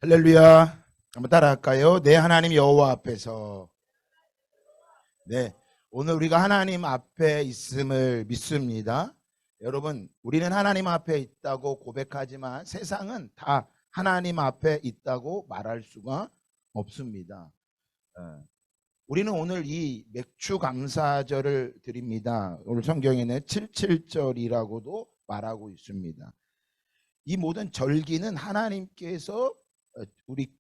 할렐루야. 한번 따라할까요? 내 하나님 여호와 앞에서. 네, 오늘 우리가 하나님 앞에 있음을 믿습니다. 여러분, 우리는 하나님 앞에 있다고 고백하지만 세상은 다 하나님 앞에 있다고 말할 수가 없습니다. 우리는 오늘 이 맥주 감사절을 드립니다. 오늘 성경에는 77절이라고도 말하고 있습니다. 이 모든 절기는 하나님께서 우리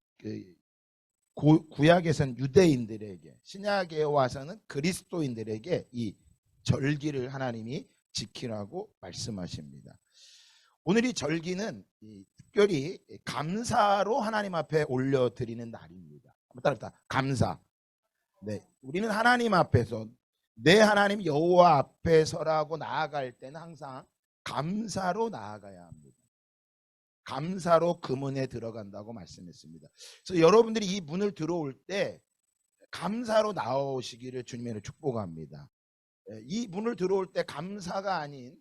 구약에서는 유대인들에게, 신약에 와서는 그리스도인들에게 이 절기를 하나님이 지키라고 말씀하십니다. 오늘 이 절기는 특별히 감사로 하나님 앞에 올려드리는 날입니다. 한번 따라합시다. 감사. 네, 우리는 하나님 앞에서, 내 하나님 여호와 앞에서라고 나아갈 때는 항상 감사로 나아가야 합니다. 감사로 그 문에 들어간다고 말씀했습니다. 그래서 여러분들이 이 문을 들어올 때 감사로 나오시기를 주님으로 축복합니다. 이 문을 들어올 때 감사가 아닌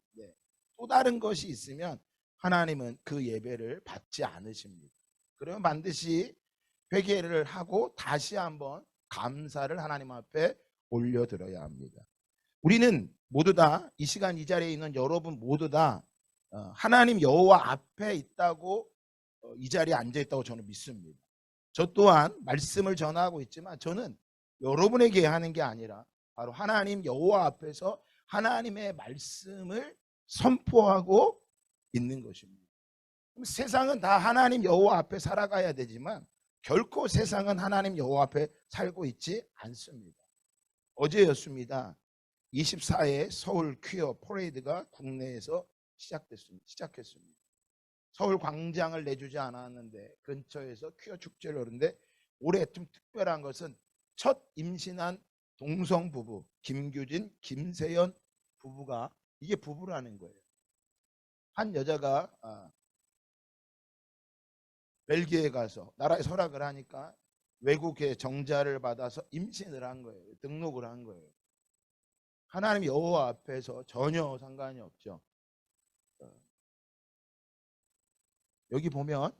또 다른 것이 있으면 하나님은 그 예배를 받지 않으십니다. 그러면 반드시 회개를 하고 다시 한번 감사를 하나님 앞에 올려드려야 합니다. 우리는 모두 다, 이 시간 이 자리에 있는 여러분 모두 다 하나님 여호와 앞에 있다고, 이 자리에 앉아 있다고 저는 믿습니다. 저 또한 말씀을 전하고 있지만 저는 여러분에게 하는 게 아니라 바로 하나님 여호와 앞에서 하나님의 말씀을 선포하고 있는 것입니다. 세상은 다 하나님 여호와 앞에 살아가야 되지만 결코 세상은 하나님 여호와 앞에 살고 있지 않습니다. 어제였습니다. 24회 서울 퀴어 퍼레이드가 국내에서 시작했습니다. 서울 광장을 내주지 않았는데 근처에서 퀴어 축제를 하는데, 올해 좀 특별한 것은 첫 임신한 동성 부부 김규진, 김세연 부부가, 이게 부부라는 거예요. 한 여자가 벨기에 가서 나라에 서락을 하니까 외국의 정자를 받아서 임신을 한 거예요. 등록을 한 거예요. 하나님 여호와 앞에서 전혀 상관이 없죠. 여기 보면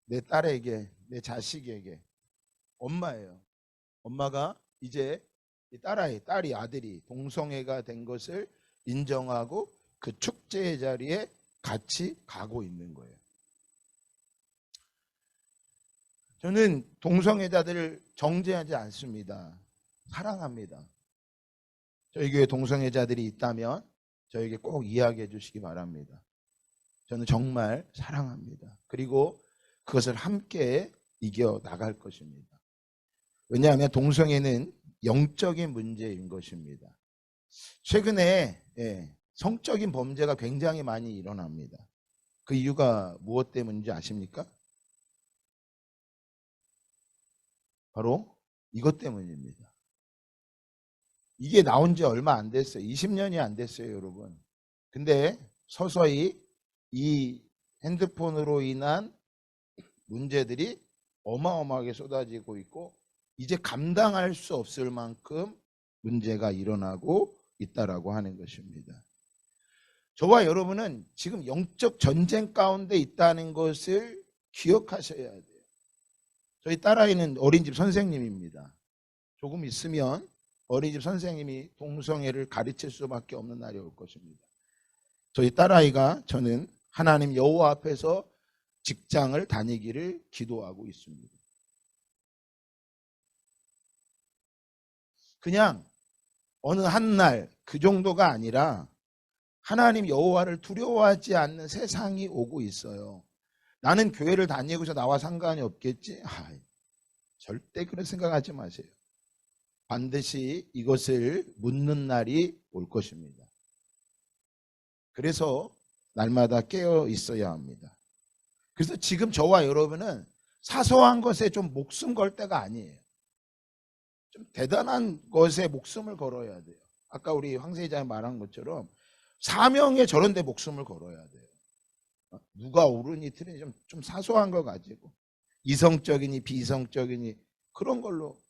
내 딸에게, 내 자식에게 엄마예요. 엄마가 이제 이 딸이 아들이 동성애가 된 것을 인정하고 그 축제의 자리에 같이 가고 있는 거예요. 저는 동성애자들을 정죄하지 않습니다. 사랑합니다. 저희 교회 동성애자들이 있다면 저에게 꼭 이야기해 주시기 바랍니다. 저는 정말 사랑합니다. 그리고 그것을 함께 이겨 나갈 것입니다. 왜냐하면 동성애는 영적인 문제인 것입니다. 최근에 성적인 범죄가 굉장히 많이 일어납니다. 그 이유가 무엇 때문인지 아십니까? 바로 이것 때문입니다. 이게 나온 지 얼마 안 됐어요. 20년이 안 됐어요, 여러분. 근데 서서히 이 핸드폰으로 인한 문제들이 어마어마하게 쏟아지고 있고, 이제 감당할 수 없을 만큼 문제가 일어나고 있다라고 하는 것입니다. 저와 여러분은 지금 영적 전쟁 가운데 있다는 것을 기억하셔야 돼요. 저희 딸아이는 어린이집 선생님입니다. 조금 있으면 어린이집 선생님이 동성애를 가르칠 수밖에 없는 날이 올 것입니다. 저희 딸아이가, 저는 하나님 여호와 앞에서 직장을 다니기를 기도하고 있습니다. 그냥 어느 한 날 그 정도가 아니라 하나님 여호와를 두려워하지 않는 세상이 오고 있어요. 나는 교회를 다니고서 나와 상관이 없겠지? 절대 그런 생각하지 마세요. 반드시 이것을 묻는 날이 올 것입니다. 그래서 날마다 깨어 있어야 합니다. 그래서 지금 저와 여러분은 사소한 것에 좀 목숨 걸 때가 아니에요. 좀 대단한 것에 목숨을 걸어야 돼요. 아까 우리 황세자님 말한 것처럼 사명에 저런 데 목숨을 걸어야 돼요. 누가 옳으니 틀리니 좀 사소한 거 가지고, 이성적이니 비이성적이니 그런 걸로.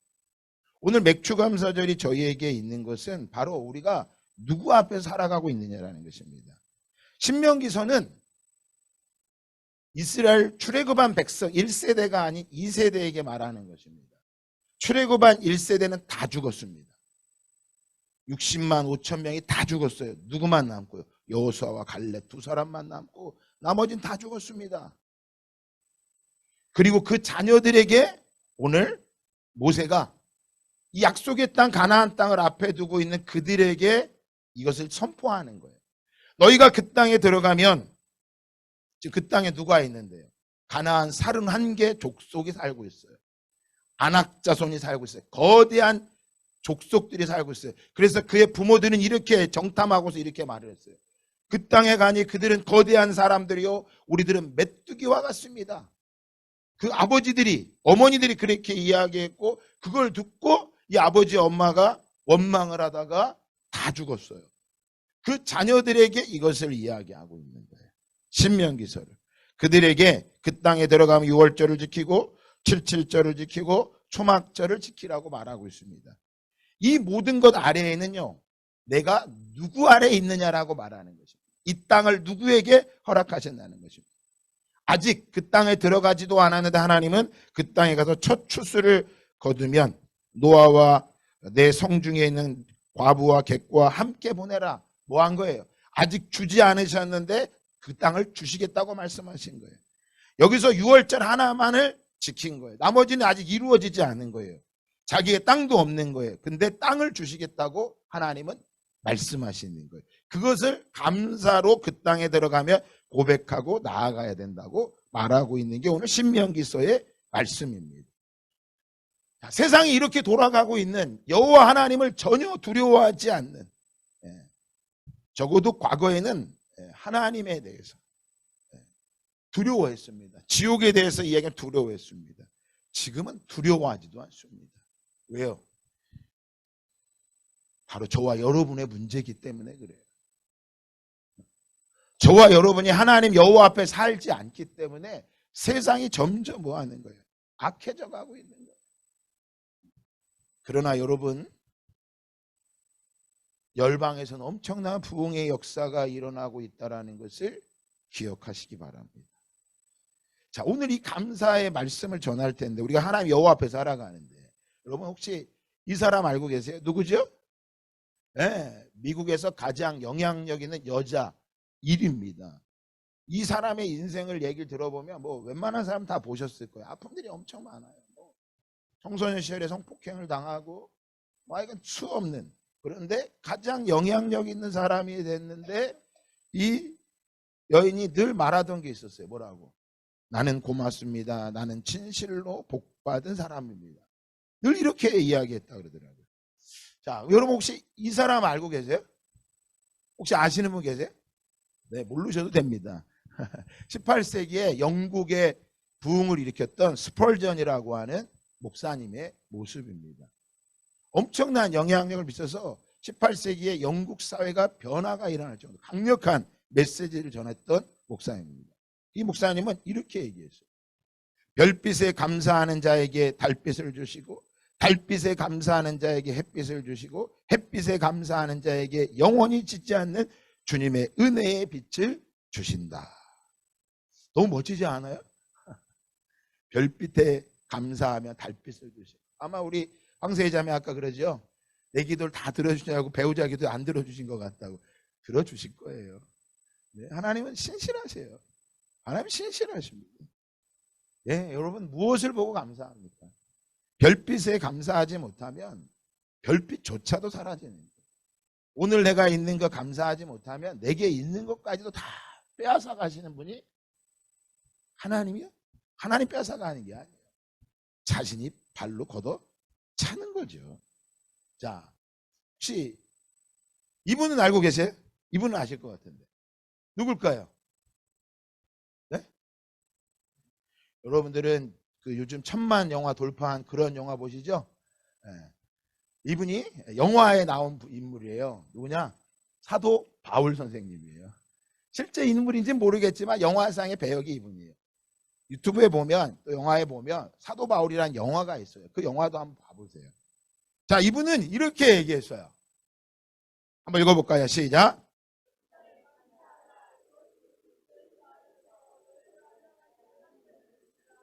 오늘 맥주감사절이 저희에게 있는 것은 바로 우리가 누구 앞에 살아가고 있느냐라는 것입니다. 신명기서는 이스라엘 출애굽한 백성 1세대가 아닌 2세대에게 말하는 것입니다. 출애굽한 1세대는 다 죽었습니다. 60만 5천 명이 다 죽었어요. 누구만 남고요? 여호수아와 갈렙 두 사람만 남고 나머지는 다 죽었습니다. 그리고 그 자녀들에게 오늘 모세가 이 약속의 땅 가나안 땅을 앞에 두고 있는 그들에게 이것을 선포하는 거예요. 너희가 그 땅에 들어가면, 그 땅에 누가 있는데요? 가나안 31개 족속이 살고 있어요. 아낙 자손이 살고 있어요. 거대한 족속들이 살고 있어요. 그래서 그의 부모들은 이렇게 정탐하고서 이렇게 말을 했어요. 그 땅에 가니 그들은 거대한 사람들이요, 우리들은 메뚜기와 같습니다. 그 아버지들이, 어머니들이 그렇게 이야기했고, 그걸 듣고 이 아버지 엄마가 원망을 하다가 다 죽었어요. 그 자녀들에게 이것을 이야기하고 있는 거예요. 신명기서를. 그들에게 그 땅에 들어가면 6월절을 지키고 77절을 지키고 초막절을 지키라고 말하고 있습니다. 이 모든 것 아래에는요, 내가 누구 아래에 있느냐라고 말하는 것입니다. 이 땅을 누구에게 허락하신다는 것입니다. 아직 그 땅에 들어가지도 않았는데 하나님은 그 땅에 가서 첫 추수를 거두면 노아와 내 성중에 있는 과부와 객과 함께 보내라. 뭐 한 거예요? 아직 주지 않으셨는데 그 땅을 주시겠다고 말씀하신 거예요. 여기서 6월절 하나만을 지킨 거예요. 나머지는 아직 이루어지지 않은 거예요. 자기의 땅도 없는 거예요. 근데 땅을 주시겠다고 하나님은 말씀하시는 거예요. 그것을 감사로 그 땅에 들어가며 고백하고 나아가야 된다고 말하고 있는 게 오늘 신명기서의 말씀입니다. 자, 세상이 이렇게 돌아가고 있는 여호와 하나님을 전혀 두려워하지 않는, 적어도 과거에는 하나님에 대해서 두려워했습니다. 지옥에 대해서 이야기는 두려워했습니다. 지금은 두려워하지도 않습니다. 왜요? 바로 저와 여러분의 문제이기 때문에 그래요. 저와 여러분이 하나님 여호와 앞에 살지 않기 때문에 세상이 점점 뭐 하는 거예요? 악해져 가고 있는 거예요. 그러나 여러분, 열방에서는 엄청난 부흥의 역사가 일어나고 있다는 것을 기억하시기 바랍니다. 자, 오늘 이 감사의 말씀을 전할 텐데, 우리가 하나님 여호와 앞에 살아가는데, 여러분 혹시 이 사람 알고 계세요? 누구죠? 네, 미국에서 가장 영향력 있는 여자 1위입니다. 이 사람의 인생을 얘기를 들어보면 뭐 웬만한 사람 다 보셨을 거예요. 아픔들이 엄청 많아요. 뭐 청소년 시절에 성폭행을 당하고 이건 수 없는, 그런데 가장 영향력 있는 사람이 됐는데 이 여인이 늘 말하던 게 있었어요. 뭐라고? 나는 고맙습니다. 나는 진실로 복받은 사람입니다. 늘 이렇게 이야기했다 그러더라고요. 자, 여러분 혹시 이 사람 알고 계세요? 혹시 아시는 분 계세요? 네, 모르셔도 됩니다. 18세기에 영국의 부흥을 일으켰던 스펄전이라고 하는 목사님의 모습입니다. 엄청난 영향력을 미쳐서 18세기에 영국 사회가 변화가 일어날 정도로 강력한 메시지를 전했던 목사님입니다. 이 목사님은 이렇게 얘기했어요. 별빛에 감사하는 자에게 달빛을 주시고, 달빛에 감사하는 자에게 햇빛을 주시고, 햇빛에 감사하는 자에게 영원히 짓지 않는 주님의 은혜의 빛을 주신다. 너무 멋지지 않아요? 별빛에 감사하며 달빛을 주시고. 아마 우리 황세희 자매 아까 그러죠? 내 기도를 다 들어주냐고, 배우자 기도 안 들어주신 것 같다고. 들어주실 거예요. 네, 하나님은 신실하세요. 하나님 신실하십니다. 예, 여러분 무엇을 보고 감사합니까? 별빛에 감사하지 못하면 별빛조차도 사라지는 거예요. 오늘 내가 있는 거 감사하지 못하면 내게 있는 것까지도 다 빼앗아 가시는 분이 하나님이요? 하나님 빼앗아 가는 게 아니에요. 자신이 발로 걷어 차는 거죠. 자, 혹시 이분은 알고 계세요? 이분은 아실 것 같은데 누굴까요? 네? 여러분들은 그 요즘 1000만 영화 돌파한 그런 영화 보시죠? 네. 이분이 영화에 나온 인물이에요. 누구냐? 사도 바울 선생님이에요. 실제 인물인지는 모르겠지만 영화상의 배역이 이분이에요. 유튜브에 보면, 또 영화에 보면 사도 바울이라는 영화가 있어요. 그 영화도 한번 봐보세요. 자, 이분은 이렇게 얘기했어요. 한번 읽어볼까요? 시작.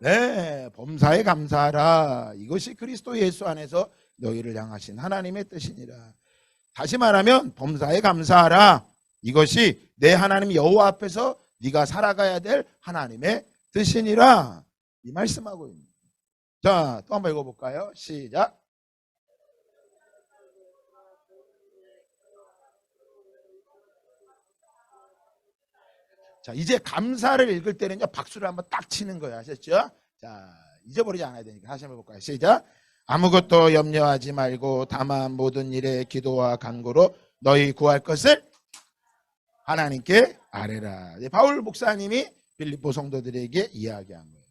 네, 범사에 감사하라. 이것이 그리스도 예수 안에서 너희를 향하신 하나님의 뜻이니라. 다시 말하면 범사에 감사하라. 이것이 내 하나님 여호와 앞에서 네가 살아가야 될 하나님의 뜻이니라. 이 말씀하고 있습니다. 자, 또 한번 읽어볼까요? 시작. 자, 이제 감사를 읽을 때는요, 박수를 한번 딱 치는 거예요. 아셨죠? 자, 잊어버리지 않아야 되니까 다시 한번 해볼까요? 시작. 아무것도 염려하지 말고 다만 모든 일에 기도와 간구로 너희 구할 것을 하나님께 아뢰라. 바울 목사님이 빌립보 성도들에게 이야기한 거예요.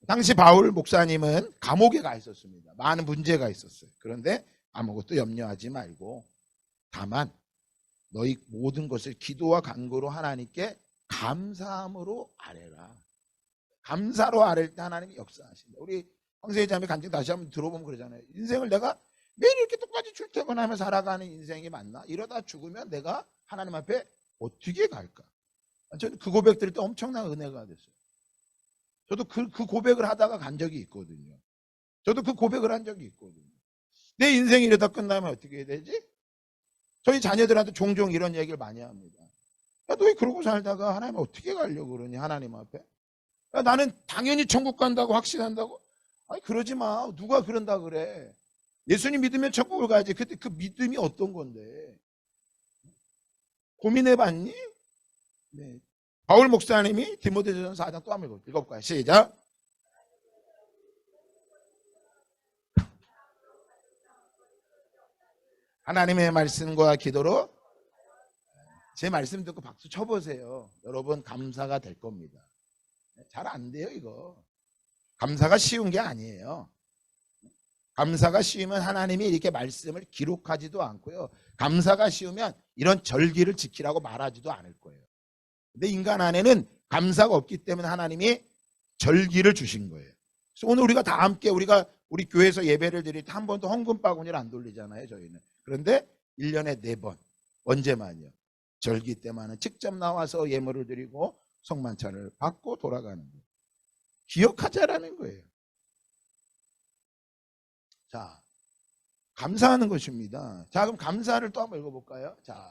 당시 바울 목사님은 감옥에 가 있었습니다. 많은 문제가 있었어요. 그런데 아무것도 염려하지 말고 다만 너희 모든 것을 기도와 간구로 하나님께 감사함으로 아뢰라. 감사로 아랠 때 하나님이 역사하신다. 우리 황세희 자매 간증 다시 한번 들어보면 그러잖아요. 인생을 내가 매일 이렇게 똑같이 출퇴근하며 살아가는 인생이 맞나? 이러다 죽으면 내가 하나님 앞에 어떻게 갈까? 저는 그 고백 들을 때 엄청난 은혜가 됐어요. 저도 그 고백을 하다가 간 적이 있거든요. 저도 그 고백을 한 적이 있거든요. 내 인생이 이러다 끝나면 어떻게 해야 되지? 저희 자녀들한테 종종 이런 얘기를 많이 합니다. 야, 너 왜 그러고 살다가 하나님 어떻게 가려고 그러니? 하나님 앞에? 야, 나는 당연히 천국 간다고 확신한다고? 아니, 그러지 마. 누가 그런다 그래? 예수님 믿으면 천국을 가야지. 그때 그 믿음이 어떤 건데? 고민해봤니? 네. 바울 목사님이 디모데전서 4장 또 한번 읽어볼까요? 시작. 하나님의 말씀과 기도로 제 말씀 듣고 박수 쳐보세요. 여러분 감사가 될 겁니다. 잘 안 돼요 이거. 감사가 쉬운 게 아니에요. 감사가 쉬우면 하나님이 이렇게 말씀을 기록하지도 않고요. 감사가 쉬우면 이런 절기를 지키라고 말하지도 않을 거예요. 근데 인간 안에는 감사가 없기 때문에 하나님이 절기를 주신 거예요. 그래서 오늘 우리가 다 함께 우리 교회에서 예배를 드릴 때 한 번도 헌금 바구니를 안 돌리잖아요, 저희는. 그런데 1년에 4번. 언제만요? 절기 때만은 직접 나와서 예물을 드리고 성만찬을 받고 돌아가는 거예요. 기억하자라는 거예요. 자, 감사하는 것입니다. 자, 그럼 감사를 또 한번 읽어볼까요? 자,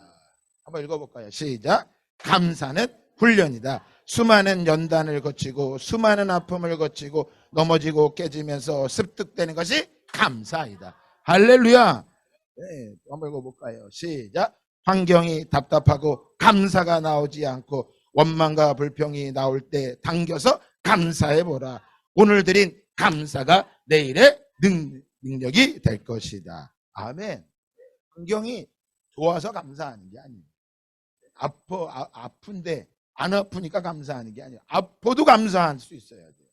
한번 읽어볼까요? 시작. 감사는 훈련이다. 수많은 연단을 거치고 수많은 아픔을 거치고 넘어지고 깨지면서 습득되는 것이 감사이다. 할렐루야. 네, 한번 읽어볼까요? 시작. 환경이 답답하고 감사가 나오지 않고 원망과 불평이 나올 때 당겨서 감사해보라. 오늘 드린 감사가 내일의 능력이 될 것이다. 아멘. 환경이 좋아서 감사하는 게 아니에요. 아픈데 안 아프니까 감사하는 게 아니에요. 아파도 감사할 수 있어야 돼요.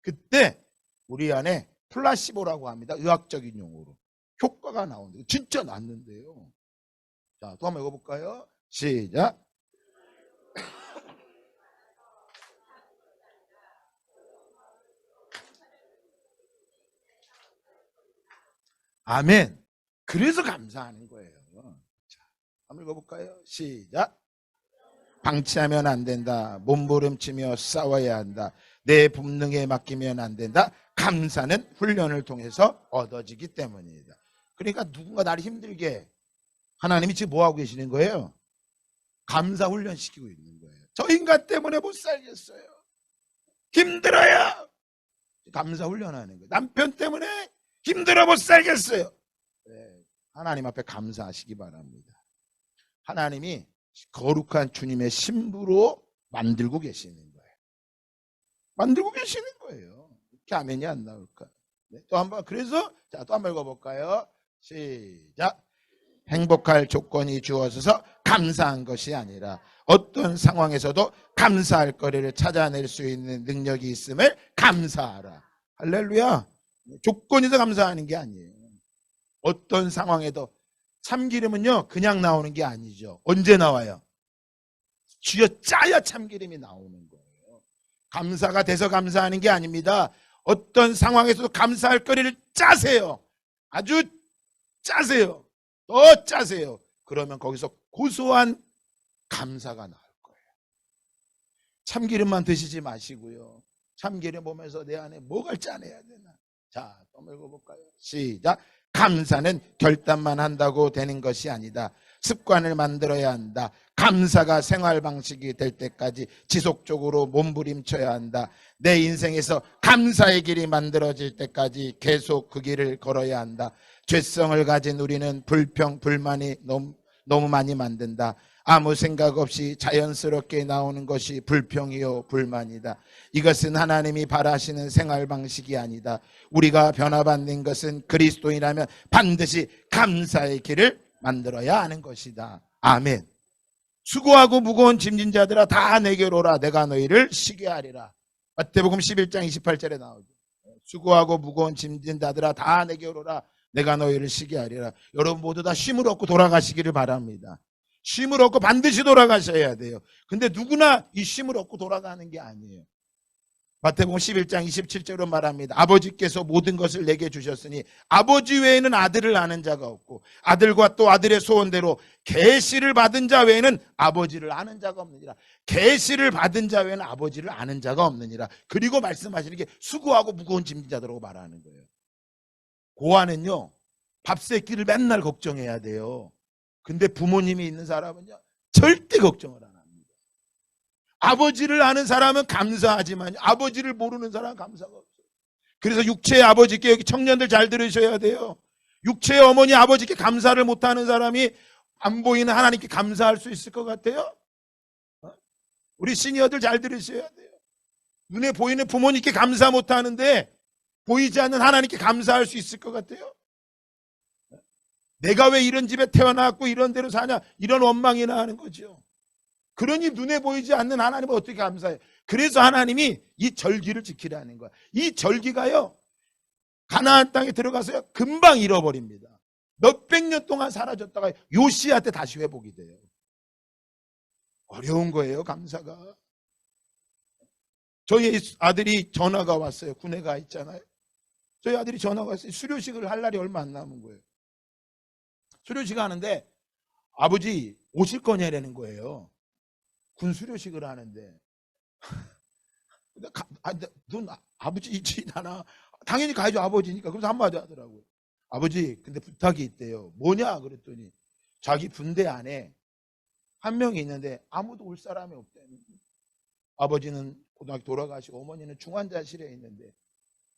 그때 우리 안에 플라시보라고 합니다. 의학적인 용어로. 효과가 나오는데 진짜 낫는데요. 자, 또 한번 읽어볼까요? 시작. 아멘. 그래서 감사하는 거예요. 자, 한번 읽어볼까요? 시작. 방치하면 안 된다. 몸부림치며 싸워야 한다. 내 본능에 맡기면 안 된다. 감사는 훈련을 통해서 얻어지기 때문이다. 그러니까 누군가 나를 힘들게 하나님이 지금 뭐 하고 계시는 거예요? 감사 훈련 시키고 있는 거예요. 저 인간 때문에 못 살겠어요. 힘들어요. 감사 훈련하는 거예요. 남편 때문에 힘들어 못 살겠어요. 네, 하나님 앞에 감사하시기 바랍니다. 하나님이 거룩한 주님의 신부로 만들고 계시는 거예요. 만들고 계시는 거예요. 이렇게 아멘이 안 나올까? 네, 또 한번 그래서 자, 또 한번 읽어볼까요? 시작. 행복할 조건이 주어져서 감사한 것이 아니라 어떤 상황에서도 감사할 거리를 찾아낼 수 있는 능력이 있음을 감사하라. 할렐루야. 조건에서 감사하는 게 아니에요. 어떤 상황에도 참기름은요 그냥 나오는 게 아니죠. 언제 나와요? 쥐어짜야 참기름이 나오는 거예요. 감사가 돼서 감사하는 게 아닙니다. 어떤 상황에서도 감사할 거리를 짜세요. 아주 짜세요. 더 짜세요. 그러면 거기서 고소한 감사가 나올 거예요. 참기름만 드시지 마시고요. 참기름 보면서 내 안에 뭐가 짜내야 되나. 자, 또 읽어볼까요? 시작. 감사는 결단만 한다고 되는 것이 아니다. 습관을 만들어야 한다. 감사가 생활 방식이 될 때까지 지속적으로 몸부림쳐야 한다. 내 인생에서 감사의 길이 만들어질 때까지 계속 그 길을 걸어야 한다. 죄성을 가진 우리는 불평, 불만이 너무 많이 만든다. 아무 생각 없이 자연스럽게 나오는 것이 불평이요 불만이다. 이것은 하나님이 바라시는 생활 방식이 아니다. 우리가 변화받는 것은 그리스도인이라면 반드시 감사의 길을 만들어야 하는 것이다. 아멘. 수고하고 무거운 짐진 자들아 다 내게로 오라. 내가 너희를 쉬게 하리라. 마태복음 11장 28절에 나오죠. 수고하고 무거운 짐진 자들아 다 내게로 오라. 내가 너희를 쉬게 하리라. 여러분 모두 다 쉼을 얻고 돌아가시기를 바랍니다. 쉼을 얻고 반드시 돌아가셔야 돼요. 근데 누구나 이 쉼을 얻고 돌아가는 게 아니에요. 마태복음 11장 27절로 말합니다. 아버지께서 모든 것을 내게 주셨으니 아버지 외에는 아들을 아는 자가 없고 아들과 또 아들의 소원대로 계시를 받은 자 외에는 아버지를 아는 자가 없느니라. 계시를 받은 자 외에는 아버지를 아는 자가 없느니라. 그리고 말씀하시는 게 수고하고 무거운 짐진 자들하고 말하는 거예요. 고아는요 밥 새끼를 맨날 걱정해야 돼요. 근데 부모님이 있는 사람은요 절대 걱정을 안 합니다. 아버지를 아는 사람은 감사하지만 아버지를 모르는 사람은 감사가 없어요. 그래서 육체의 아버지께, 여기 청년들 잘 들으셔야 돼요. 육체의 어머니 아버지께 감사를 못하는 사람이 안 보이는 하나님께 감사할 수 있을 것 같아요? 우리 시니어들 잘 들으셔야 돼요. 눈에 보이는 부모님께 감사 못하는데 보이지 않는 하나님께 감사할 수 있을 것 같아요? 내가 왜 이런 집에 태어났고 이런 데로 사냐, 이런 원망이나 하는 거죠. 그러니 눈에 보이지 않는 하나님을 어떻게 감사해요? 그래서 하나님이 이 절기를 지키라는 거야. 이 절기가요 가나안 땅에 들어가서요 금방 잃어버립니다. 몇백 년 동안 사라졌다가 요시야 때 다시 회복이 돼요. 어려운 거예요 감사가. 저희 아들이 전화가 왔어요. 군에 가 있잖아요. 저희 아들이 전화가 왔어요. 수료식을 할 날이 얼마 안 남은 거예요. 수료식 하는데 아버지 오실 거냐라는 거예요. 군 수료식을 하는데 넌 아버지 있지 나나 당연히 가야죠 아버지니까. 그래서 한마디 하더라고요. 아버지 근데 부탁이 있대요. 뭐냐 그랬더니 자기 군대 안에 한 명이 있는데 아무도 올 사람이 없대요. 아버지는 고등학교 돌아가시고 어머니는 중환자실에 있는데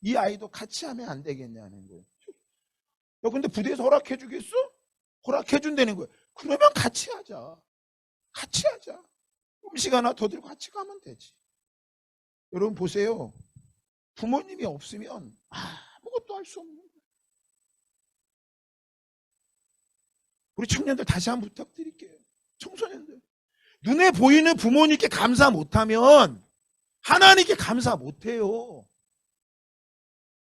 이 아이도 같이 하면 안 되겠냐는 거예요. 야 근데 부대에서 허락해 주겠어? 허락해 준다는 거예요. 그러면 같이 하자. 같이 하자. 음식 하나 더 들고 같이 가면 되지. 여러분 보세요. 부모님이 없으면 아무것도 할 수 없는 거예요. 우리 청년들 다시 한번 부탁드릴게요. 청소년들. 눈에 보이는 부모님께 감사 못하면 하나님께 감사 못해요.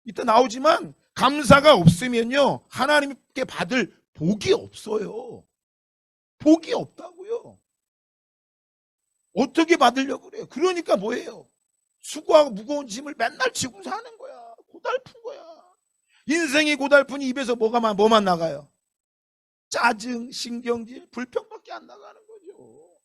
이따 나오지만 감사가 없으면요 하나님께 받을 복이 없어요. 복이 없다고요. 어떻게 받으려고 그래요? 그러니까 뭐예요? 수고하고 무거운 짐을 맨날 지고 사는 거야. 고달픈 거야. 인생이 고달프니 입에서 뭐만 나가요? 짜증, 신경질, 불평밖에 안 나가는 거죠.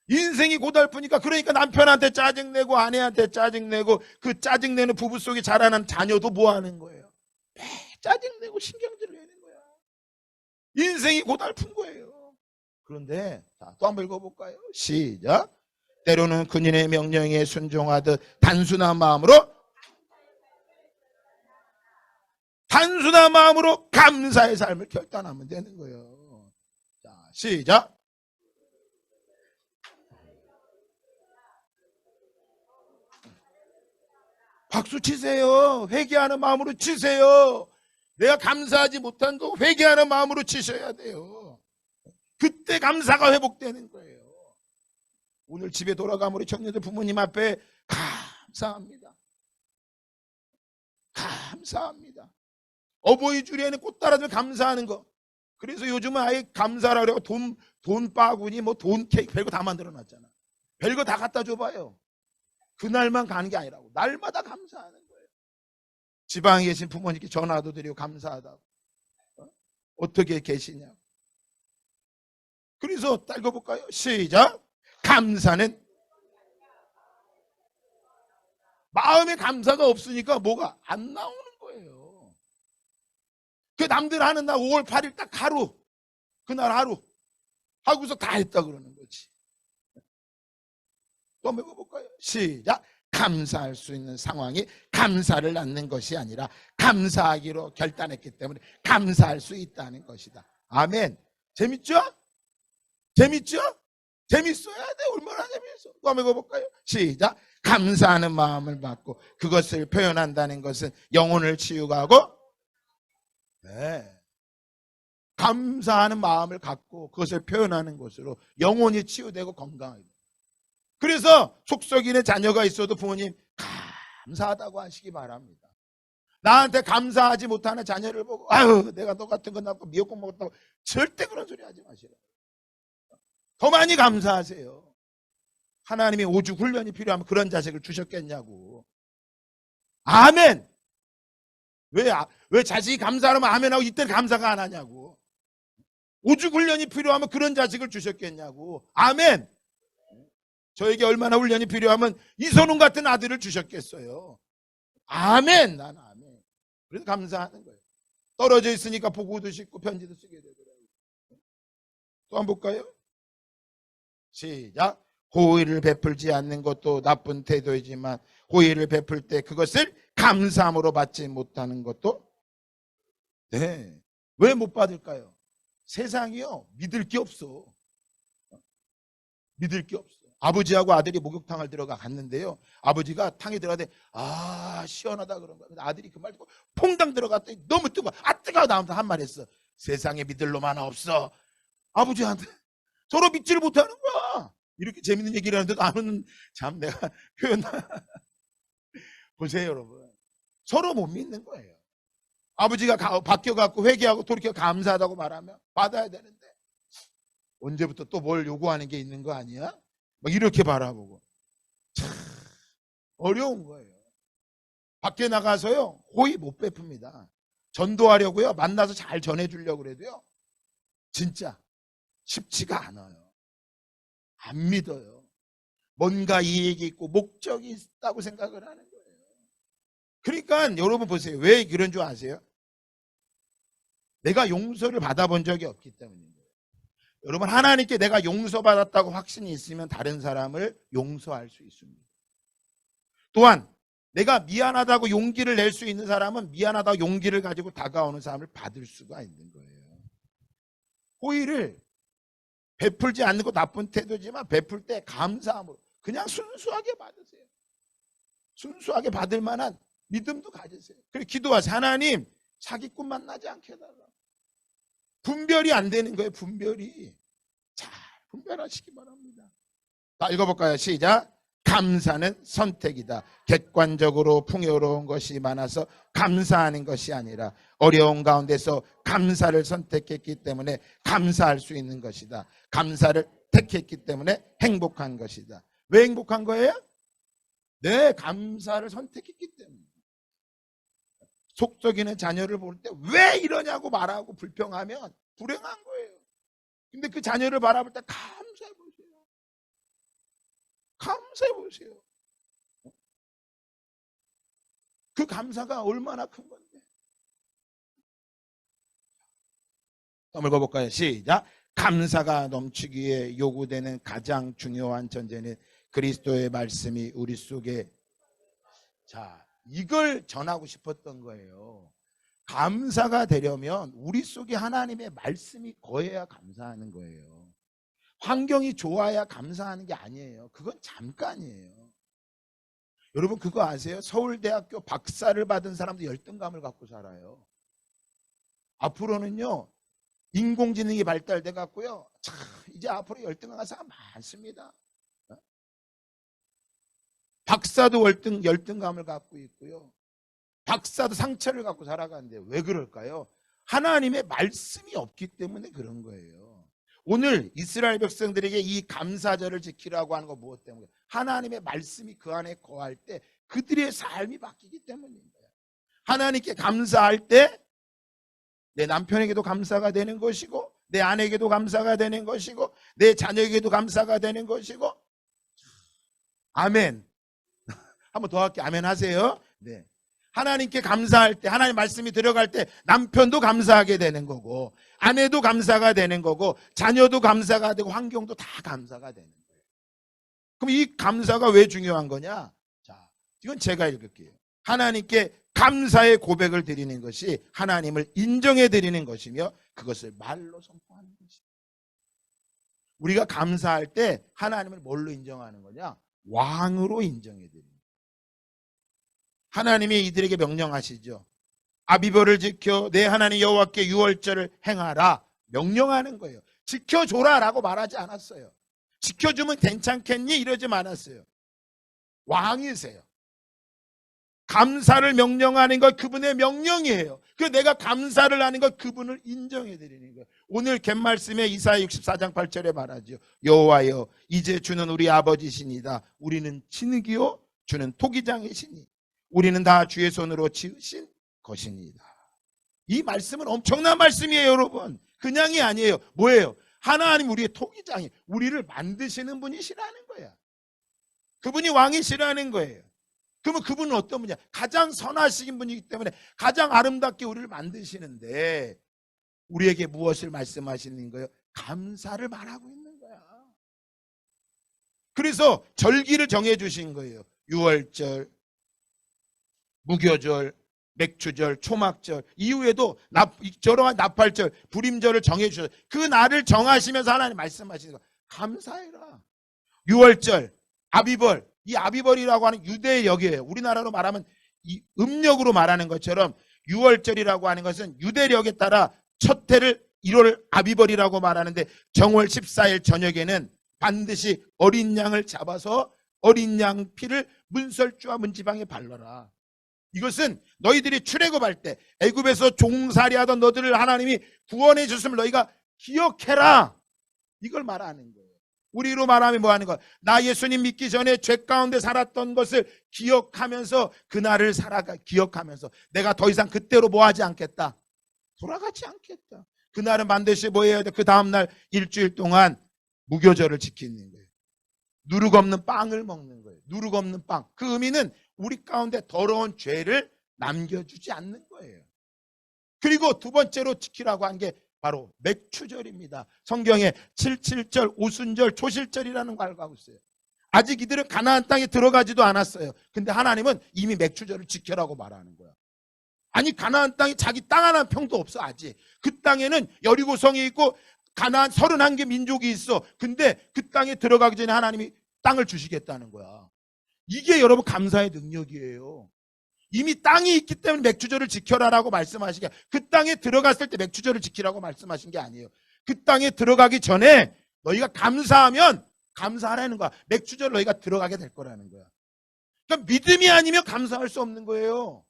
인생이 고달프니까 그러니까 남편한테 짜증내고 아내한테 짜증내고 그 짜증내는 부부 속에 자라난 자녀도 뭐 하는 거예요? 짜증내고 신경질을 내는 거야. 인생이 고달픈 거예요. 그런데 또 한번 읽어볼까요? 시작. 때로는 그녀의 명령에 순종하듯 단순한 마음으로 감사의 삶을 결단하면 되는 거예요. 자, 시작. 박수 치세요. 회개하는 마음으로 치세요. 내가 감사하지 못한 거 회개하는 마음으로 치셔야 돼요. 그때 감사가 회복되는 거예요. 오늘 집에 돌아가면 우리 청년들 부모님 앞에 감사합니다. 감사합니다. 어버이 주례에는 꽃 따라주면 감사하는 거. 그래서 요즘은 아예 감사라 그래고 돈 바구니 뭐 돈 케이크 별거 다 만들어 놨잖아. 별거 다 갖다 줘봐요. 그날만 가는 게 아니라고. 날마다 감사하는 거예요. 지방에 계신 부모님께 전화도 드리고 감사하다고. 어떻게 계시냐고. 그래서 읽어볼까요? 시작. 감사는 마음에 감사가 없으니까 뭐가 안 나오는 거예요. 그 남들 하는 날 5월 8일 딱 하루, 그날 하루 하고서 다 했다 그러는 거지. 또 한번 해볼까요? 시작. 감사할 수 있는 상황이 감사를 낳는 것이 아니라 감사하기로 결단했기 때문에 감사할 수 있다는 것이다. 아멘. 재밌죠? 재밌죠? 재밌어야 돼. 얼마나 재밌어. 또 한번 해볼까요? 시작. 감사하는 마음을 갖고 그것을 표현한다는 것은 영혼을 치유하고, 네, 감사하는 마음을 갖고 그것을 표현하는 것으로 영혼이 치유되고 건강하게. 그래서 속썩이는 자녀가 있어도 부모님 감사하다고 하시기 바랍니다. 나한테 감사하지 못하는 자녀를 보고 아유 내가 너 같은 거 낳고 미역국 먹었다고 절대 그런 소리 하지 마시라. 더 많이 감사하세요. 하나님이 오죽 훈련이 필요하면 그런 자식을 주셨겠냐고. 아멘. 왜 자식이 감사하면 아멘하고 이때는 감사가 안 하냐고. 오죽 훈련이 필요하면 그런 자식을 주셨겠냐고. 아멘. 저에게 얼마나 훈련이 필요하면 이선웅 같은 아들을 주셨겠어요. 아멘. 난 아멘. 그래서 감사하는 거예요. 떨어져 있으니까 보고도 싶고 편지도 쓰게 되더라고요. 또 한번 볼까요? 시작. 호의를 베풀지 않는 것도 나쁜 태도이지만 호의를 베풀 때 그것을 감사함으로 받지 못하는 것도, 네, 왜 못 받을까요? 세상이요 믿을 게 없어. 믿을 게 없어. 아버지하고 아들이 목욕탕을 들어가 갔는데요. 아버지가 탕에 들어가는데 아 시원하다 그런 거야. 아들이 그 말 듣고 퐁당 들어갔더니 너무 뜨거워. 아 뜨거워. 나오면서 한 말 했어. 세상에 믿을 놈 하나 없어. 아버지한테 서로 믿지를 못하는 거야. 이렇게 재밌는 얘기를 하는데도 안 오는, 참 내가 표현 보세요 여러분. 서로 못 믿는 거예요. 아버지가 바뀌어갖고 회개하고 돌이켜 감사하다고 말하면 받아야 되는데 언제부터 또 뭘 요구하는 게 있는 거 아니야? 막 이렇게 바라보고 참 어려운 거예요. 밖에 나가서요 호의 못 베풉니다. 전도하려고요 만나서 잘 전해주려고 그래도요 진짜 쉽지가 않아요. 안 믿어요. 뭔가 이익이 있고 목적이 있다고 생각을 하는 거예요. 그러니까 여러분 보세요. 왜 그런 줄 아세요? 내가 용서를 받아본 적이 없기 때문인 거예요. 여러분 하나님께 내가 용서받았다고 확신이 있으면 다른 사람을 용서할 수 있습니다. 또한 내가 미안하다고 용기를 낼 수 있는 사람은 미안하다고 용기를 가지고 다가오는 사람을 받을 수가 있는 거예요. 호의를 베풀지 않는 거 나쁜 태도지만 베풀 때 감사함으로 그냥 순수하게 받으세요. 순수하게 받을 만한 믿음도 가지세요. 그리고 기도하세요. 하나님 사기꾼 만나지 않게 해달라. 분별이 안 되는 거예요. 분별이. 잘 분별하시기 바랍니다. 자, 읽어볼까요? 시작. 감사는 선택이다. 객관적으로 풍요로운 것이 많아서 감사하는 것이 아니라 어려운 가운데서 감사를 선택했기 때문에 감사할 수 있는 것이다. 감사를 택했기 때문에 행복한 것이다. 왜 행복한 거예요? 네, 감사를 선택했기 때문에. 속썩이는 자녀를 볼 때 왜 이러냐고 말하고 불평하면 불행한 거예요. 근데 그 자녀를 바라볼 때 감사해 보세요. 감사해 보세요. 그 감사가 얼마나 큰 건데. 한번 읽어볼까요? 시작. 감사가 넘치기에 요구되는 가장 중요한 전제는 그리스도의 말씀이 우리 속에, 자, 이걸 전하고 싶었던 거예요. 감사가 되려면 우리 속에 하나님의 말씀이 거해야 감사하는 거예요. 환경이 좋아야 감사하는 게 아니에요. 그건 잠깐이에요. 여러분 그거 아세요? 서울대학교 박사를 받은 사람도 열등감을 갖고 살아요. 앞으로는요 인공지능이 발달돼 갖고요 참 이제 앞으로 열등한 사람 많습니다. 박사도 열등감을 갖고 있고요. 박사도 상처를 갖고 살아가는데 왜 그럴까요? 하나님의 말씀이 없기 때문에 그런 거예요. 오늘 이스라엘 백성들에게 이 감사절을 지키라고 하는 거 무엇 때문에? 하나님의 말씀이 그 안에 거할 때 그들의 삶이 바뀌기 때문인 거예요. 하나님께 감사할 때 내 남편에게도 감사가 되는 것이고 내 아내에게도 감사가 되는 것이고 내 자녀에게도 감사가 되는 것이고, 아멘. 한번 더 할게요. 아멘 하세요. 네. 하나님께 감사할 때, 하나님 말씀이 들어갈 때 남편도 감사하게 되는 거고, 아내도 감사가 되는 거고, 자녀도 감사가 되고, 환경도 다 감사가 되는 거예요. 그럼 이 감사가 왜 중요한 거냐? 자, 이건 제가 읽을게요. 하나님께 감사의 고백을 드리는 것이 하나님을 인정해 드리는 것이며, 그것을 말로 선포하는 것이에요. 우리가 감사할 때 하나님을 뭘로 인정하는 거냐? 왕으로 인정해 드리는 거예요. 하나님이 이들에게 명령하시죠. 아비벌을 지켜 내 하나님 여호와께 유월절을 행하라. 명령하는 거예요. 지켜줘라라고 말하지 않았어요. 지켜주면 괜찮겠니? 이러지 않았어요. 왕이세요. 감사를 명령하는 것 그분의 명령이에요. 그래서 내가 감사를 하는 것 그분을 인정해 드리는 거예요. 오늘 갯말씀에 이사야 64장 8절에 말하죠. 여호와여 이제 주는 우리 아버지시니다. 우리는 진흙이요 주는 토기장이시니 우리는 다 주의 손으로 지으신 것입니다. 이 말씀은 엄청난 말씀이에요, 여러분. 그냥이 아니에요. 뭐예요? 하나님 우리의 토기장이 우리를 만드시는 분이시라는 거야. 그분이 왕이시라는 거예요. 그러면 그분은 어떤 분이냐? 가장 선하신 분이기 때문에 가장 아름답게 우리를 만드시는데 우리에게 무엇을 말씀하시는 거예요? 감사를 말하고 있는 거야. 그래서 절기를 정해 주신 거예요. 유월절, 무교절, 맥추절, 초막절 이후에도 저러한 나팔절, 불임절을 정해 주셔서 그 날을 정하시면서 하나님 말씀하시는 거 감사해라. 유월절, 아비벌, 이 아비벌이라고 하는 유대의 역이에요. 우리나라로 말하면 이 음력으로 말하는 것처럼 유월절이라고 하는 것은 유대력에 따라 첫 해를 1월 아비벌이라고 말하는데 정월 14일 저녁에는 반드시 어린 양을 잡아서 어린 양 피를 문설주와 문지방에 발라라. 이것은 너희들이 출애굽할 때 애굽에서 종살이하던 너들을 하나님이 구원해 줬음을 너희가 기억해라. 이걸 말하는 거예요. 우리로 말하면 뭐 하는 거야? 나 예수님 믿기 전에 죄 가운데 살았던 것을 기억하면서 그날을 기억하면서 내가 더 이상 그때로 뭐 하지 않겠다. 돌아가지 않겠다. 그날은 반드시 뭐 해야 돼? 그 다음날 일주일 동안 무교절을 지키는 거예요. 누룩 없는 빵을 먹는 거예요. 누룩 없는 빵. 그 의미는 우리 가운데 더러운 죄를 남겨주지 않는 거예요. 그리고 두 번째로 지키라고 한 게 바로 맥추절입니다. 성경에 77절, 오순절, 초실절이라는 걸 알고 있어요. 아직 이들은 가나안 땅에 들어가지도 않았어요. 근데 하나님은 이미 맥추절을 지켜라고 말하는 거야. 아니 가나안 땅에 자기 땅 하나 평도 없어 아직. 그 땅에는 여리고성이 있고 가나안 31개 민족이 있어. 근데 그 땅에 들어가기 전에 하나님이 땅을 주시겠다는 거야. 이게 여러분 감사의 능력이에요. 이미 땅이 있기 때문에 맥추절을 지켜라라고 말씀하시게 그 땅에 들어갔을 때 맥추절을 지키라고 말씀하신 게 아니에요. 그 땅에 들어가기 전에 너희가 감사하면 감사하라는 거야. 맥추절 너희가 들어가게 될 거라는 거야. 그러니까 믿음이 아니면 감사할 수 없는 거예요.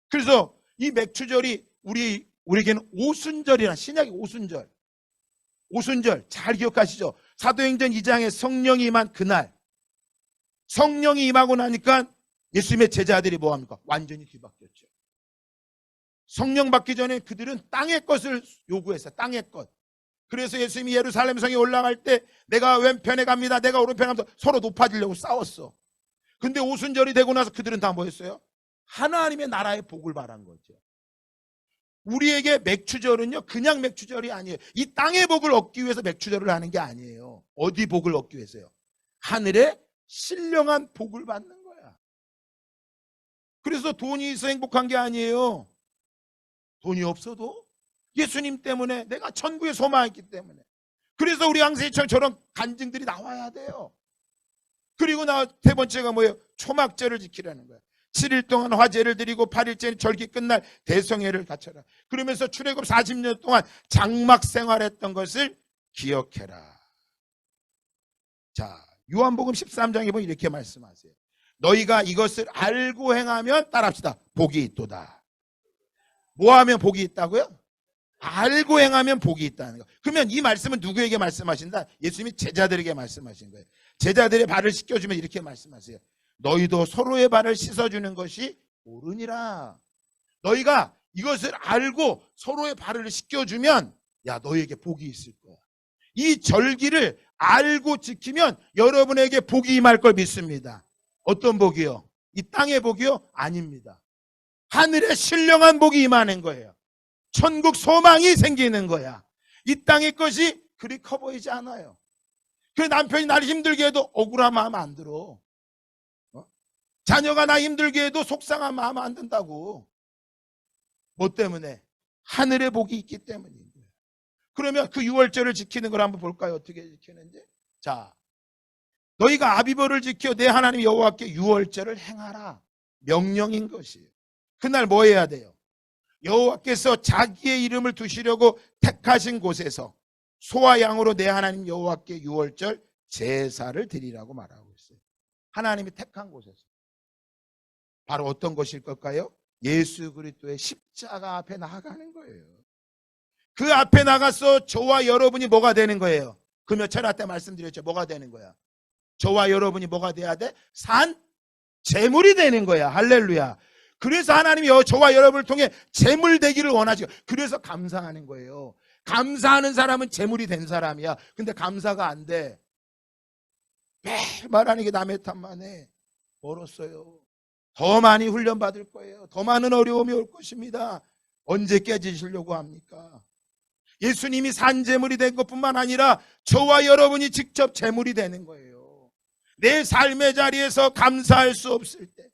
그래서 이 맥추절이 우리에게는 오순절이라 신약의 오순절. 오순절 잘 기억하시죠? 사도행전 2장에 성령이 임한 그날 성령이 임하고 나니까 예수님의 제자들이 뭐합니까? 완전히 뒤바뀌었죠. 성령 받기 전에 그들은 땅의 것을 요구했어요. 땅의 것. 그래서 예수님이 예루살렘 성에 올라갈 때 내가 왼편에 갑니다. 내가 오른편에 갑니다. 서로 높아지려고 싸웠어. 근데 오순절이 되고 나서 그들은 다 뭐 했어요? 하나님의 나라의 복을 바란 거죠. 우리에게 맥추절은요 그냥 맥추절이 아니에요. 이 땅의 복을 얻기 위해서 맥추절을 하는 게 아니에요. 어디 복을 얻기 위해서요? 하늘의 신령한 복을 받는 거야. 그래서 돈이 있어 행복한 게 아니에요. 돈이 없어도 예수님 때문에 내가 천국에 소망했기 때문에. 그래서 우리 양세희처럼 저런 간증들이 나와야 돼요. 그리고 세 번째가 뭐예요? 초막절을 지키라는 거예요. 7일 동안 화제를 드리고 8일째 절기 끝날 대성회를 갖춰라. 그러면서 출애굽 40년 동안 장막 생활했던 것을 기억해라. 자, 요한복음 13장에 보면 이렇게 말씀하세요. 너희가 이것을 알고 행하면 따라합시다. 복이 있도다. 뭐 하면 복이 있다고요? 알고 행하면 복이 있다는 거. 그러면 이 말씀은 누구에게 말씀하신다? 예수님이 제자들에게 말씀하신 거예요. 제자들의 발을 씻겨주면 이렇게 말씀하세요. 너희도 서로의 발을 씻어주는 것이 옳으니라. 너희가 이것을 알고 서로의 발을 씻겨주면 야 너희에게 복이 있을 거야. 이 절기를 알고 지키면 여러분에게 복이 임할 걸 믿습니다. 어떤 복이요? 이 땅의 복이요? 아닙니다. 하늘의 신령한 복이 임하는 거예요. 천국 소망이 생기는 거야. 이 땅의 것이 그리 커 보이지 않아요. 그 남편이 나를 힘들게 해도 억울한 마음 안 들어. 자녀가 나 힘들게 해도 속상한 마음 안 든다고. 뭐 때문에? 하늘의 복이 있기 때문인 거예요. 그러면 그 유월절을 지키는 걸 한번 볼까요? 어떻게 지키는지. 자, 너희가 아비보를 지켜 내 하나님 여호와께 유월절을 행하라. 명령인 것이에요. 그날 뭐 해야 돼요? 여호와께서 자기의 이름을 두시려고 택하신 곳에서 소와 양으로 내 하나님 여호와께 유월절 제사를 드리라고 말하고 있어요. 하나님이 택한 곳에서. 바로 어떤 것일 걸까요? 예수 그리스도의 십자가 앞에 나아가는 거예요. 그 앞에 나가서 저와 여러분이 뭐가 되는 거예요? 그 몇 차례 때 말씀드렸죠. 뭐가 되는 거야? 저와 여러분이 뭐가 돼야 돼? 산 제물이 되는 거야. 할렐루야. 그래서 하나님이 저와 여러분을 통해 제물 되기를 원하죠. 그래서 감사하는 거예요. 감사하는 사람은 제물이 된 사람이야. 근데 감사가 안 돼. 매일 말하는 게 남의 탓만 해. 멀었어요. 더 많이 훈련받을 거예요. 더 많은 어려움이 올 것입니다. 언제 깨지시려고 합니까? 예수님이 산제물이 된 것뿐만 아니라 저와 여러분이 직접 제물이 되는 거예요. 내 삶의 자리에서 감사할 수 없을 때,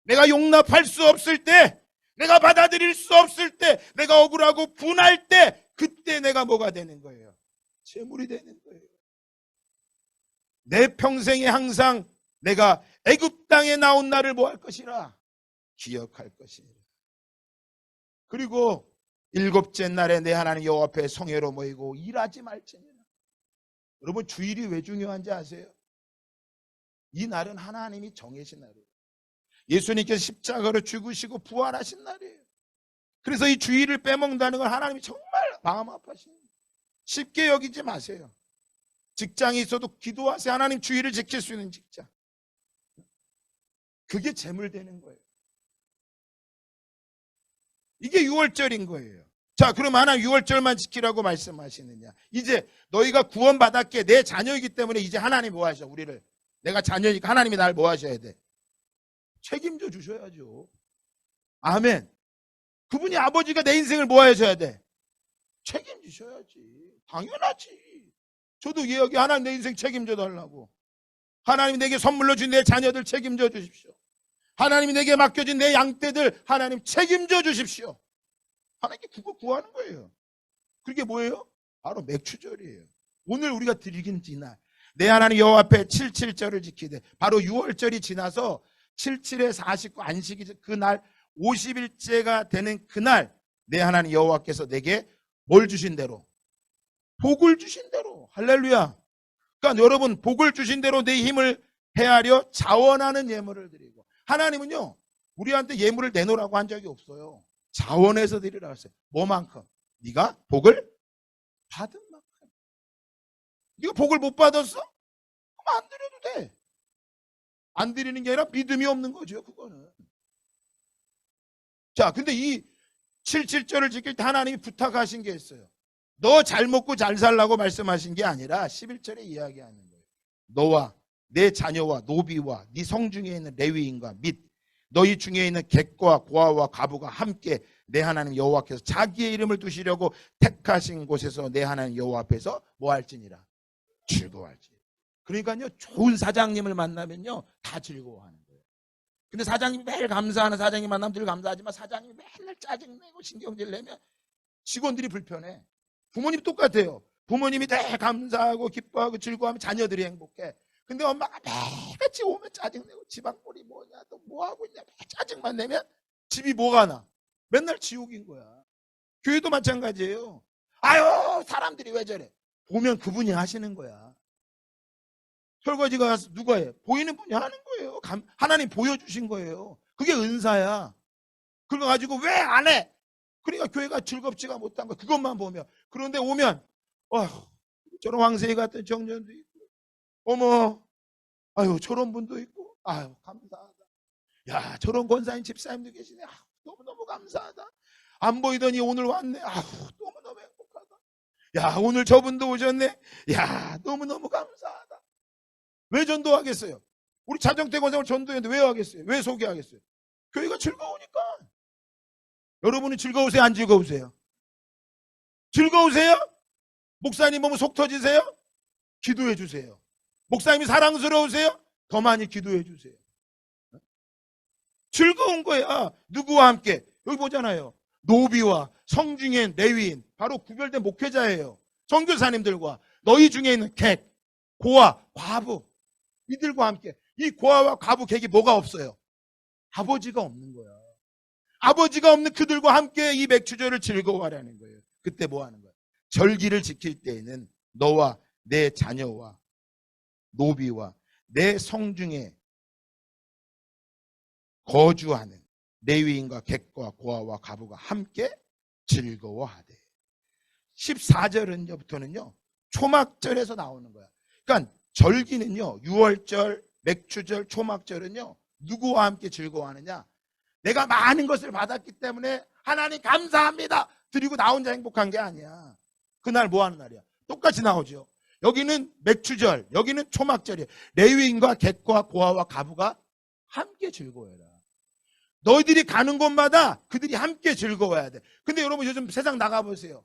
내가 용납할 수 없을 때, 내가 받아들일 수 없을 때, 내가 억울하고 분할 때, 그때 내가 뭐가 되는 거예요? 제물이 되는 거예요. 내 평생에 항상 내가 애굽 땅에 나온 날을 뭐 할 것이라? 기억할 것이라. 그리고 일곱째 날에 내 하나님 여호와 앞에 성회로 모이고 일하지 말지니라. 여러분, 주일이 왜 중요한지 아세요? 이 날은 하나님이 정해진 날이에요. 예수님께서 십자가로 죽으시고 부활하신 날이에요. 그래서 이 주일을 빼먹는다는 건 하나님이 정말 마음 아파하시는 거예요. 쉽게 여기지 마세요. 직장이 있어도 기도하세요. 하나님 주일을 지킬 수 있는 직장. 그게 재물되는 거예요. 이게 유월절인 거예요. 자, 그럼 하나님 유월절만 지키라고 말씀하시느냐? 이제 너희가 구원받았기에 내 자녀이기 때문에 이제 하나님 뭐 하셔? 우리를. 내가 자녀니까 하나님이 날 뭐 하셔야 돼? 책임져 주셔야죠. 아멘. 그분이 아버지가 내 인생을 뭐 하셔야 돼? 책임지셔야지. 당연하지. 저도 이야기 하나님 내 인생 책임져 달라고. 하나님이 내게 선물로 준 내 자녀들 책임져 주십시오. 하나님이 내게 맡겨진 내 양떼들 하나님 책임져 주십시오. 하나님께 그거 구하는 거예요. 그게 뭐예요? 바로 맥추절이에요. 오늘 우리가 드리긴 지날 내 하나님 여호와 앞에 77절을 지키되 바로 6월절이 지나서 77에 49 안식이 그날 50일째가 되는 그날 내 하나님 여호와께서 내게 뭘 주신 대로? 복을 주신 대로. 할렐루야. 그러니까 여러분, 복을 주신 대로 내 힘을 헤아려 자원하는 예물을 드리고, 하나님은요 우리한테 예물을 내놓으라고 한 적이 없어요. 자원해서 드리라고 했어요. 뭐만큼? 네가 복을 받은 만큼. 네가 복을 못 받았어? 그럼 안 드려도 돼. 안 드리는 게 아니라 믿음이 없는 거죠, 그거는. 자, 근데 이 77절을 지킬 때 하나님이 부탁하신 게 있어요. 너 잘 먹고 잘 살라고 말씀하신 게 아니라 11절에 이야기하는 거예요. 너와 내 자녀와 노비와 네 성중에 있는 레위인과 및 너희 중에 있는 객과 고아와 과부가 함께 내 하나님 여호와께서 자기의 이름을 두시려고 택하신 곳에서 내 하나님 여호와 앞에서 뭐 할지니라? 즐거워할지. 그러니까요, 좋은 사장님을 만나면요 다 즐거워하는 거예요. 근데 사장님이 매일 감사하는 사장님 만나면 늘 감사하지만 사장님이 맨날 짜증내고 신경질 내면 직원들이 불편해. 부모님 똑같아요. 부모님이 늘 감사하고 기뻐하고 즐거워하면 자녀들이 행복해. 근데 엄마가 매일같이 오면 짜증내고 지방골이 뭐냐 또 뭐하고 있냐 짜증만 내면 집이 뭐가 나? 맨날 지옥인 거야. 교회도 마찬가지예요. 아유 사람들이 왜 저래? 보면 그분이 하시는 거야. 설거지가 가서 누가 해? 보이는 분이 하는 거예요. 하나님 보여주신 거예요. 그게 은사야. 그거 가지고 왜 안 해? 그러니까 교회가 즐겁지가 못한 거야. 그것만 보면. 그런데 오면 저런 황세희 같은 청년도 있고 어머 아유 저런 분도 있고 아유 감사하다. 야 저런 권사님 집사님도 계시네. 아유, 너무너무 감사하다. 안 보이더니 오늘 왔네. 아유 너무너무 행복하다. 야 오늘 저분도 오셨네. 야 너무너무 감사하다. 왜 전도하겠어요? 우리 자정대 권성을 전도했는데 왜 하겠어요? 왜 소개하겠어요? 교회가 즐거우니까. 여러분은 즐거우세요? 안 즐거우세요? 즐거우세요? 목사님 보면 속 터지세요? 기도해 주세요. 목사님이 사랑스러우세요? 더 많이 기도해 주세요. 즐거운 거야. 누구와 함께? 여기 보잖아요. 노비와 성중의 레위인, 바로 구별된 목회자예요. 선교사님들과 너희 중에 있는 객, 고아, 과부, 이들과 함께. 이 고아와 과부, 객이 뭐가 없어요? 아버지가 없는 거야. 아버지가 없는 그들과 함께 이 맥주절을 즐거워하라는 거예요. 그때 뭐 하는 거야? 절기를 지킬 때에는 너와 내 자녀와 노비와 내 성중에 거주하는 레위인과 객과 고아와 과부가 함께 즐거워하되. 14절부터는요 초막절에서 나오는 거야. 그러니까 절기는요, 유월절, 맥주절, 초막절은요 누구와 함께 즐거워하느냐? 내가 많은 것을 받았기 때문에 하나님 감사합니다 드리고 나 혼자 행복한 게 아니야. 그날 뭐 하는 날이야? 똑같이 나오죠. 여기는 맥주절, 여기는 초막절이에요. 레위인과 객과 고아와 과부가 함께 즐거워해라. 너희들이 가는 곳마다 그들이 함께 즐거워야 돼. 근데 여러분 요즘 세상 나가보세요.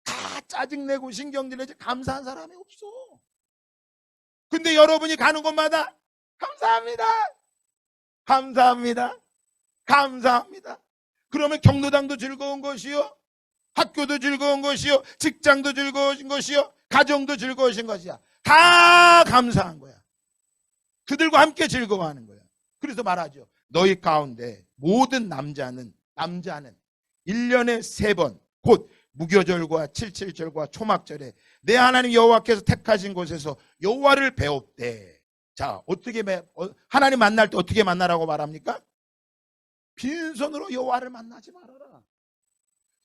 다 짜증내고 신경질내지 감사한 사람이 없어. 근데 여러분이 가는 곳마다 감사합니다, 감사합니다, 감사합니다. 그러면 경로당도 즐거운 것이요, 학교도 즐거운 것이요, 직장도 즐거운 것이요, 가정도 즐거우신 것이야. 다 감사한 거야. 그들과 함께 즐거워하는 거야. 그래서 말하죠. 너희 가운데 모든 남자는 1년에 3번 곧 무교절과 칠칠절과 초막절에 내 하나님 여호와께서 택하신 곳에서 여호와를 배웁되. 자, 어떻게 하나님 만날 때 어떻게 만나라고 말합니까? 빈손으로 여호와를 만나지 말아라.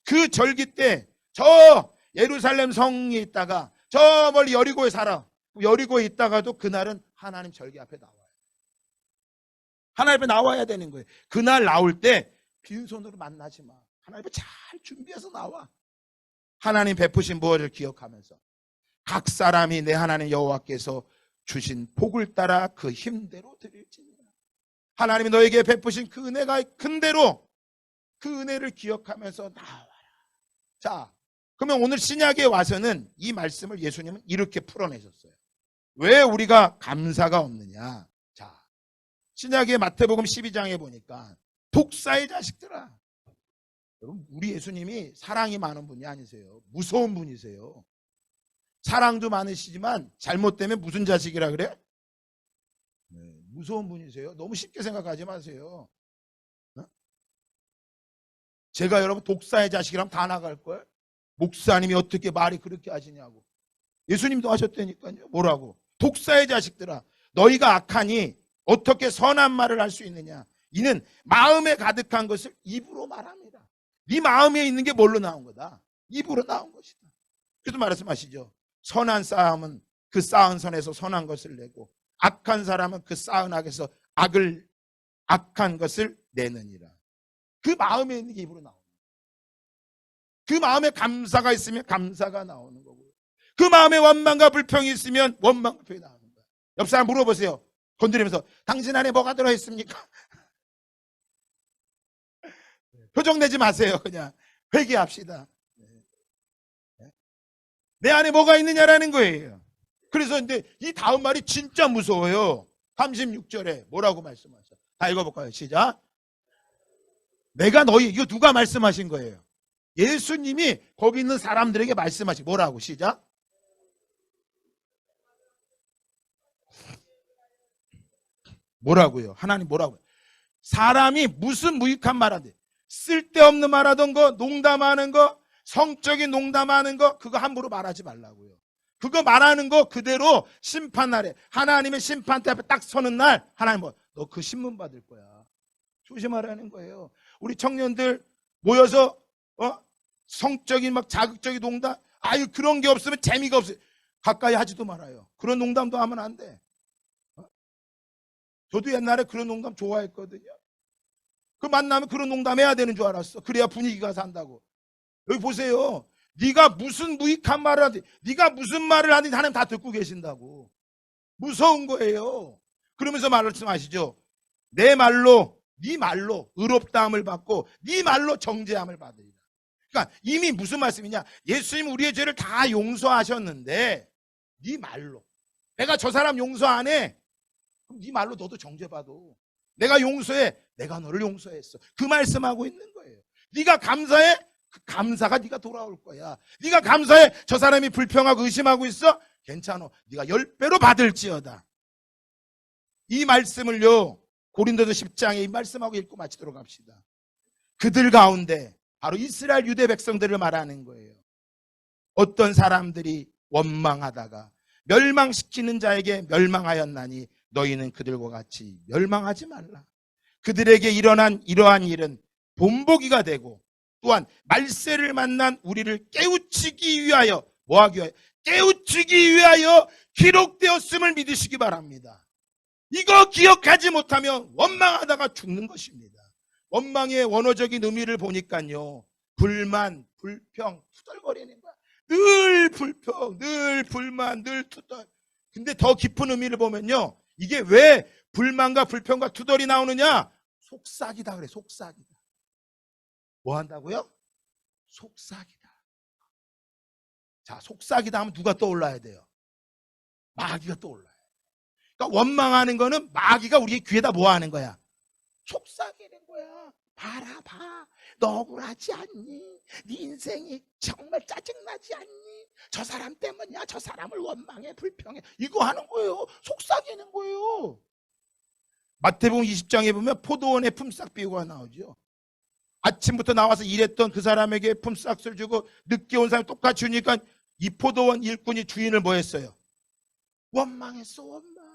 그 절기 때 저 예루살렘 성에 있다가 저 멀리 여리고에 살아. 여리고에 있다가도 그날은 하나님 절기 앞에 나와요. 하나님 앞에 나와야 되는 거예요. 그날 나올 때 빈손으로 만나지 마. 하나님 앞에 잘 준비해서 나와. 하나님 베푸신 무엇을 기억하면서 각 사람이 내 하나님 여호와께서 주신 복을 따라 그 힘대로 드릴지니라. 하나님이 너에게 베푸신 그 은혜가 큰 대로 그 은혜를 기억하면서 나와라. 자, 그러면 오늘 신약에 와서는 이 말씀을 예수님은 이렇게 풀어내셨어요. 왜 우리가 감사가 없느냐? 자, 신약의 마태복음 12장에 보니까 독사의 자식들아. 여러분, 우리 예수님이 사랑이 많은 분이 아니세요. 무서운 분이세요. 사랑도 많으시지만 잘못되면 무슨 자식이라 그래? 네, 무서운 분이세요. 너무 쉽게 생각하지 마세요. 어? 제가 여러분 독사의 자식이라면 다 나갈걸? 목사님이 어떻게 말이 그렇게 하시냐고. 예수님도 하셨다니까요. 뭐라고? 독사의 자식들아, 너희가 악하니 어떻게 선한 말을 할 수 있느냐? 이는 마음에 가득한 것을 입으로 말합니다. 네 마음에 있는 게 뭘로 나온 거다? 입으로 나온 것이다. 그래도 말씀하시죠. 선한 사람은 그 쌓은 선에서 선한 것을 내고 악한 사람은 그 쌓은 악에서 악한 것을 내느니라. 그 마음에 있는 게 입으로 나오는 거예요. 그 마음에 감사가 있으면 감사가 나오는 거고요. 그 마음에 원망과 불평이 있으면 원망, 불평이 나오는 거예요. 옆 사람 물어보세요. 건드리면서 당신 안에 뭐가 들어있습니까? 표정 내지 마세요. 그냥 회개합시다. 내 안에 뭐가 있느냐라는 거예요. 그래서 근데 이 다음 말이 진짜 무서워요. 36절에 뭐라고 말씀하셔? 다 읽어볼까요? 시작. 내가 이거 누가 말씀하신 거예요? 예수님이 거기 있는 사람들에게 말씀하신 뭐라고? 시작. 뭐라고요? 하나님 뭐라고요? 사람이 무슨 무익한 말 하는데 쓸데없는 말 하던 거, 농담하는 거, 성적인 농담하는 거, 그거 함부로 말하지 말라고요. 그거 말하는 거 그대로 심판 날에 하나님의 심판대 앞에 딱 서는 날 하나님 너 그 신문 받을 거야. 조심하라는 거예요. 우리 청년들 모여서 성적인 막 자극적인 농담, 그런 게 없으면 재미가 없어요. 가까이 하지도 말아요. 그런 농담도 하면 안 돼. 저도 옛날에 그런 농담 좋아했거든요. 그 만나면 그런 농담 해야 되는 줄 알았어. 그래야 분위기가 산다고. 여기 보세요. 네가 무슨 무익한 말을 하든지, 네가 무슨 말을 하든지 하나님 다 듣고 계신다고. 무서운 거예요. 그러면서 말씀하시죠. 내 말로 네 말로 의롭다함을 받고 네 말로 정죄함을 받으리라. 그러니까 이미 무슨 말씀이냐, 예수님 우리의 죄를 다 용서하셨는데 네 말로, 내가 저 사람 용서 안 해, 그럼 네 말로 너도 정죄받아. 내가 용서해, 내가 너를 용서했어. 그 말씀하고 있는 거예요. 네가 감사해, 그 감사가 네가 돌아올 거야. 네가 감사해, 저 사람이 불평하고 의심하고 있어, 괜찮아, 네가 10배로 받을지어다. 이 말씀을요, 고린도서 10장에 이 말씀하고 읽고 마치도록 합시다. 그들 가운데 바로 이스라엘 유대 백성들을 말하는 거예요. 어떤 사람들이 원망하다가 멸망시키는 자에게 멸망하였나니 너희는 그들과 같이 멸망하지 말라. 그들에게 일어난 이러한 일은 본보기가 되고 또한 말세를 만난 우리를 깨우치기 위하여, 뭐하기 위하여? 깨우치기 위하여 기록되었음을 믿으시기 바랍니다. 이거 기억하지 못하면 원망하다가 죽는 것입니다. 원망의 원어적인 의미를 보니까요, 불만, 불평, 투덜거리는 거야. 늘 불평, 늘 불만, 늘 투덜. 근데 더 깊은 의미를 보면요, 이게 왜 불만과 불평과 투덜이 나오느냐? 속삭이다 그래. 속삭이다. 뭐 한다고요? 속삭이다. 자, 속삭이다 하면 누가 떠올라야 돼요? 마귀가 떠올라요. 그러니까 원망하는 거는 마귀가 우리 귀에다 뭐 하는 거야? 속삭이는 거야. 봐라, 봐. 너 억울하지 않니? 네 인생이 정말 짜증나지 않니? 저 사람 때문이야. 저 사람을 원망해, 불평해. 이거 하는 거예요. 속삭이는 거예요. 마태복음 20장에 보면 포도원의 품삯 비유가 나오죠. 아침부터 나와서 일했던 그 사람에게 품삯을 주고 늦게 온 사람이 똑같이 주니까 이 포도원 일꾼이 주인을 뭐 했어요? 원망했어, 원망.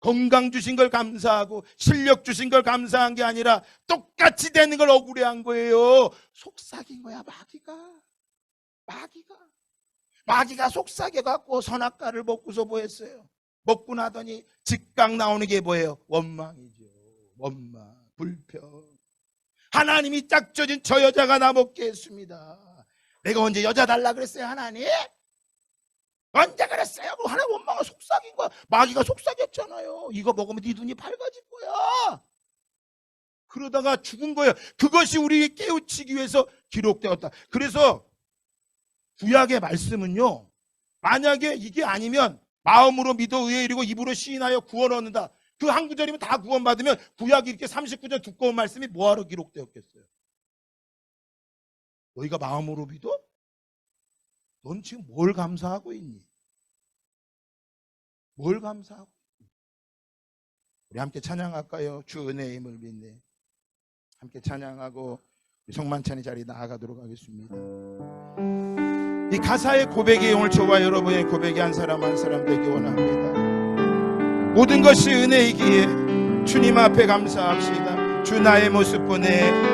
건강 주신 걸 감사하고 실력 주신 걸 감사한 게 아니라 똑같이 되는 걸 억울해한 거예요. 속삭인 거야, 마귀가 속삭여갖고 선악과를 먹고서 뭐 했어요? 먹고 나더니 즉각 나오는 게 뭐예요? 원망이죠. 원망, 불평. 하나님이 짝져진 저 여자가 나 먹게 했습니다. 내가 언제 여자 달라 그랬어요, 하나님? 언제 그랬어요? 하나님 원망을 속삭인 거야. 마귀가 속삭였잖아요. 이거 먹으면 네 눈이 밝아질 거야. 그러다가 죽은 거예요. 그것이 우리를 깨우치기 위해서 기록되었다. 그래서 구약의 말씀은요, 만약에 이게 아니면 마음으로 믿어 의에 이르고 입으로 시인하여 구원 얻는다, 그 한 구절이면 다 구원받으면 구약이 이렇게 39절 두꺼운 말씀이 뭐하러 기록되었겠어요? 너희가 마음으로 믿어? 넌 지금 뭘 감사하고 있니? 뭘 감사하고 있니? 우리 함께 찬양할까요? 주 은혜의 힘을 믿네. 함께 찬양하고 성만찬의 자리에 나아가도록 하겠습니다. 이 가사의 고백이 오늘 저와 여러분의 고백이 한 사람 한 사람 되기 원합니다. 모든 것이 은혜이기에 주님 앞에 감사합시다. 주 나의 모습 보내